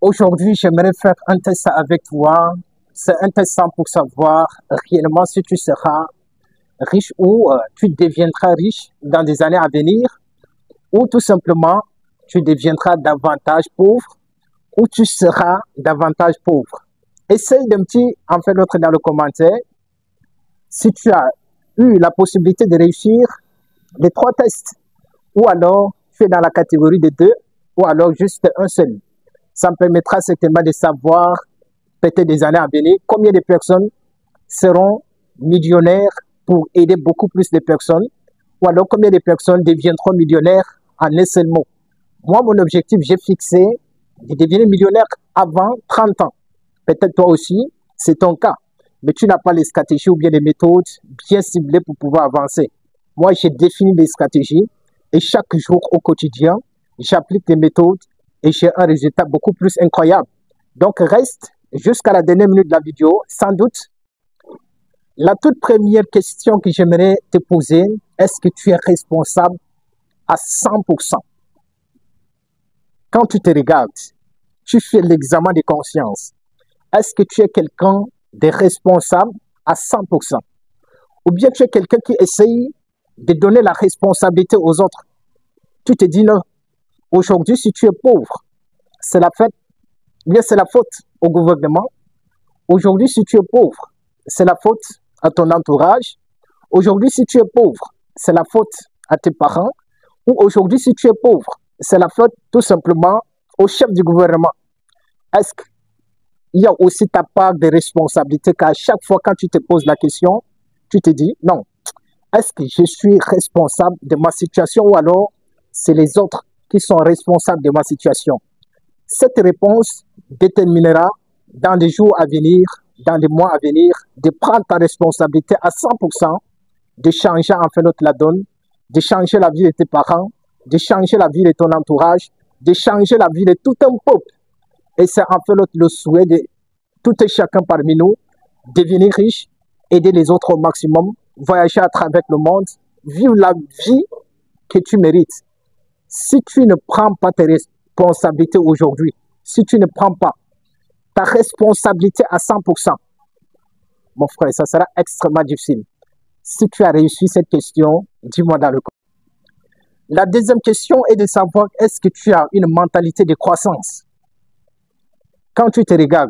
Aujourd'hui, j'aimerais faire un test avec toi. C'est un test pour savoir réellement si tu seras riche ou tu deviendras riche dans des années à venir ou tout simplement tu deviendras davantage pauvre ou tu seras davantage pauvre. Essaye de me dire en fait l'autre dans le commentaire si tu as eu la possibilité de réussir les trois tests ou alors tu es dans la catégorie de deux ou alors juste un seul. Ça me permettra certainement de savoir, peut-être des années à venir, combien de personnes seront millionnaires pour aider beaucoup plus de personnes, ou alors combien de personnes deviendront millionnaires en un seul mot. Moi, mon objectif, j'ai fixé de devenir millionnaire avant 30 ans. Peut-être toi aussi, c'est ton cas, mais tu n'as pas les stratégies ou bien les méthodes bien ciblées pour pouvoir avancer. Moi, j'ai défini des stratégies et chaque jour au quotidien, j'applique des méthodes et j'ai un résultat beaucoup plus incroyable. Donc, reste jusqu'à la dernière minute de la vidéo. Sans doute, la toute première question que j'aimerais te poser, est-ce que tu es responsable à 100%? Quand tu te regardes, tu fais l'examen de conscience. Est-ce que tu es quelqu'un de responsable à 100%? Ou bien tu es quelqu'un qui essaye de donner la responsabilité aux autres? Tu te dis non. Aujourd'hui, si tu es pauvre, c'est la fête, bien c'est la faute au gouvernement. Aujourd'hui, si tu es pauvre, c'est la faute à ton entourage. Aujourd'hui, si tu es pauvre, c'est la faute à tes parents. Ou aujourd'hui, si tu es pauvre, c'est la faute tout simplement au chef du gouvernement. Est-ce qu'il y a aussi ta part de responsabilité qu'à chaque fois quand tu te poses la question, tu te dis non, est-ce que je suis responsable de ma situation ou alors c'est les autres qui sont responsables de ma situation? Cette réponse déterminera dans les jours à venir, dans les mois à venir, de prendre ta responsabilité à 100%, de changer en fait la donne, de changer la vie de tes parents, de changer la vie de ton entourage, de changer la vie de tout un peuple. Et c'est en fait le souhait de tout et chacun parmi nous, devenir riche, aider les autres au maximum, voyager à travers le monde, vivre la vie que tu mérites. Si tu ne prends pas tes responsabilités aujourd'hui, si tu ne prends pas ta responsabilité à 100%, mon frère, ça sera extrêmement difficile. Si tu as réussi cette question, dis-moi dans le commentaire. La deuxième question est de savoir est-ce que tu as une mentalité de croissance? Quand tu te regardes,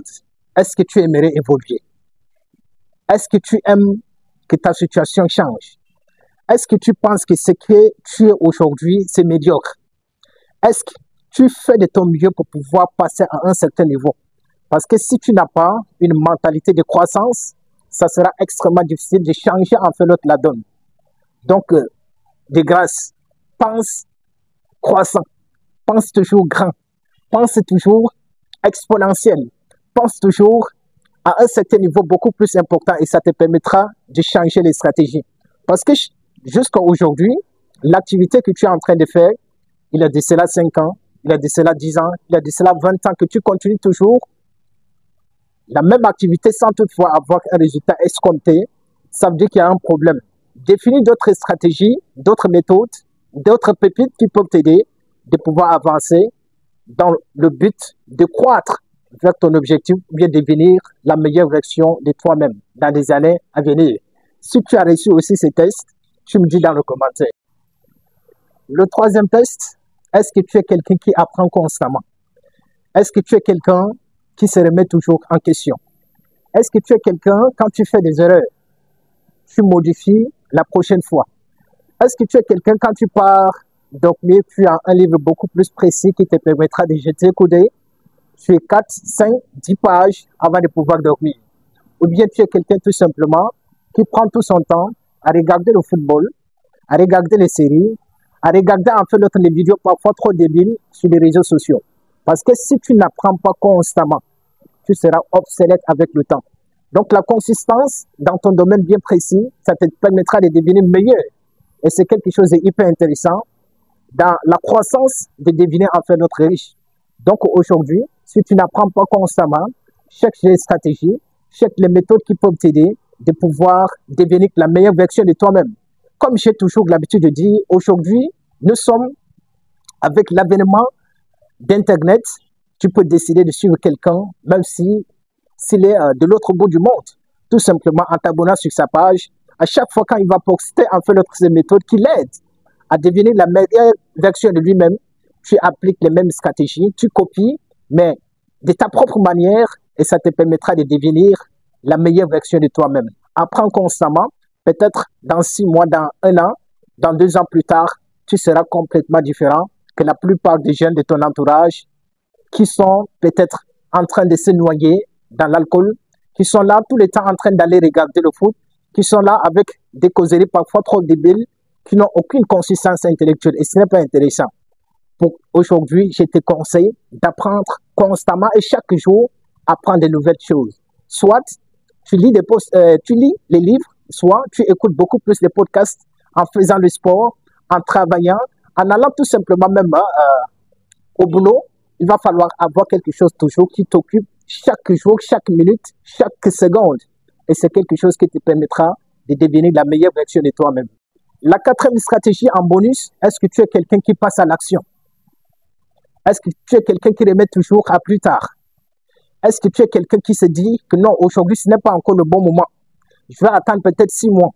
est-ce que tu aimerais évoluer? Est-ce que tu aimes que ta situation change? Est-ce que tu penses que ce que tu es aujourd'hui, c'est médiocre? Est-ce que tu fais de ton mieux pour pouvoir passer à un certain niveau? Parce que si tu n'as pas une mentalité de croissance, ça sera extrêmement difficile de changer en fait la donne. Donc, de grâce, pense croissant, pense toujours grand, pense toujours exponentiel, pense toujours à un certain niveau beaucoup plus important et ça te permettra de changer les stratégies. Parce que jusqu'à aujourd'hui, l'activité que tu es en train de faire, il y a de cela 5 ans, il y a de cela 10 ans, il y a de cela 20 ans que tu continues toujours la même activité sans toutefois avoir un résultat escompté, ça veut dire qu'il y a un problème. Définis d'autres stratégies, d'autres méthodes, d'autres pépites qui peuvent t'aider de pouvoir avancer dans le but de croître vers ton objectif ou bien devenir la meilleure version de toi-même dans les années à venir. Si tu as réussi aussi ces tests, tu me dis dans le commentaire. Le troisième test, est-ce que tu es quelqu'un qui apprend constamment? Est-ce que tu es quelqu'un qui se remet toujours en question? Est-ce que tu es quelqu'un, quand tu fais des erreurs, tu modifies la prochaine fois? Est-ce que tu es quelqu'un, quand tu pars dormir, tu as un livre beaucoup plus précis qui te permettra de jeter un coup d'œil sur 4, 5, 10 pages avant de pouvoir dormir? Ou bien tu es quelqu'un tout simplement qui prend tout son temps à regarder le football, à regarder les séries, à regarder en fait les vidéos parfois trop débiles sur les réseaux sociaux? Parce que si tu n'apprends pas constamment, tu seras obsolète avec le temps. Donc la consistance dans ton domaine bien précis, ça te permettra de devenir meilleur. Et c'est quelque chose d'hyper intéressant dans la croissance de devenir en fait notre riche. Donc aujourd'hui, si tu n'apprends pas constamment, cherche les stratégies, cherche les méthodes qui peuvent t'aider de pouvoir devenir la meilleure version de toi-même. Comme j'ai toujours l'habitude de dire, aujourd'hui, nous sommes avec l'avènement d'Internet, Tu peux décider de suivre quelqu'un, même si s'il est de l'autre bout du monde, tout simplement en t'abonnant sur sa page. À chaque fois quand il va poster en fait ses méthodes qui l'aident à devenir la meilleure version de lui-même, tu appliques les mêmes stratégies, tu copies, mais de ta propre manière, et ça te permettra de devenir la meilleure version de toi-même. Apprends constamment, peut-être dans 6 mois, dans 1 an, dans 2 ans plus tard, tu seras complètement différent que la plupart des jeunes de ton entourage qui sont peut-être en train de se noyer dans l'alcool, qui sont là tout le temps en train d'aller regarder le foot, qui sont là avec des causeries parfois trop débiles, qui n'ont aucune consistance intellectuelle et ce n'est pas intéressant. Pour aujourd'hui, je te conseille d'apprendre constamment et chaque jour apprendre de nouvelles choses. Soit tu lis, tu lis les livres, soit tu écoutes beaucoup plus de podcasts en faisant le sport, en travaillant, en allant tout simplement même au boulot. Il va falloir avoir quelque chose toujours qui t'occupe chaque jour, chaque minute, chaque seconde. Et c'est quelque chose qui te permettra de devenir la meilleure version de toi-même. La 4e stratégie en bonus, est-ce que tu es quelqu'un qui passe à l'action? Est-ce que tu es quelqu'un qui remet toujours à plus tard? Est-ce que tu es quelqu'un qui se dit que non, aujourd'hui, ce n'est pas encore le bon moment. Je vais attendre peut-être 6 mois.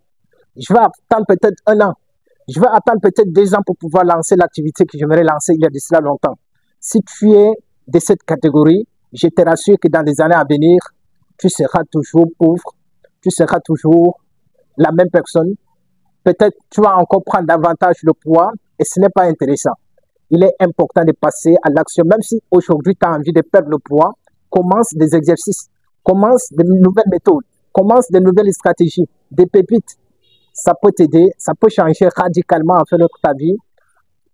Je vais attendre peut-être 1 an. Je vais attendre peut-être 2 ans pour pouvoir lancer l'activité que j'aimerais lancer il y a de cela longtemps. Si tu es de cette catégorie, je te rassure que dans les années à venir, tu seras toujours pauvre. Tu seras toujours la même personne. Peut-être tu vas encore prendre davantage le poids et ce n'est pas intéressant. Il est important de passer à l'action. Même si aujourd'hui tu as envie de perdre le poids, commence des exercices, commence de nouvelles méthodes, commence de nouvelles stratégies, des pépites. Ça peut t'aider, ça peut changer radicalement en fait ta vie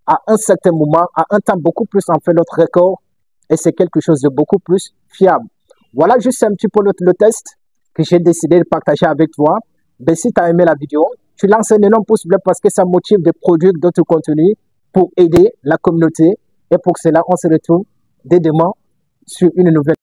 à un certain moment, à un temps beaucoup plus en fait notre record et c'est quelque chose de beaucoup plus fiable. Voilà juste un petit peu le test que j'ai décidé de partager avec toi. Ben, si tu as aimé la vidéo, tu lances un énorme pouce bleu parce que ça motive de produire d'autres contenus pour aider la communauté. Et pour cela, on se retrouve dès demain sur une nouvelle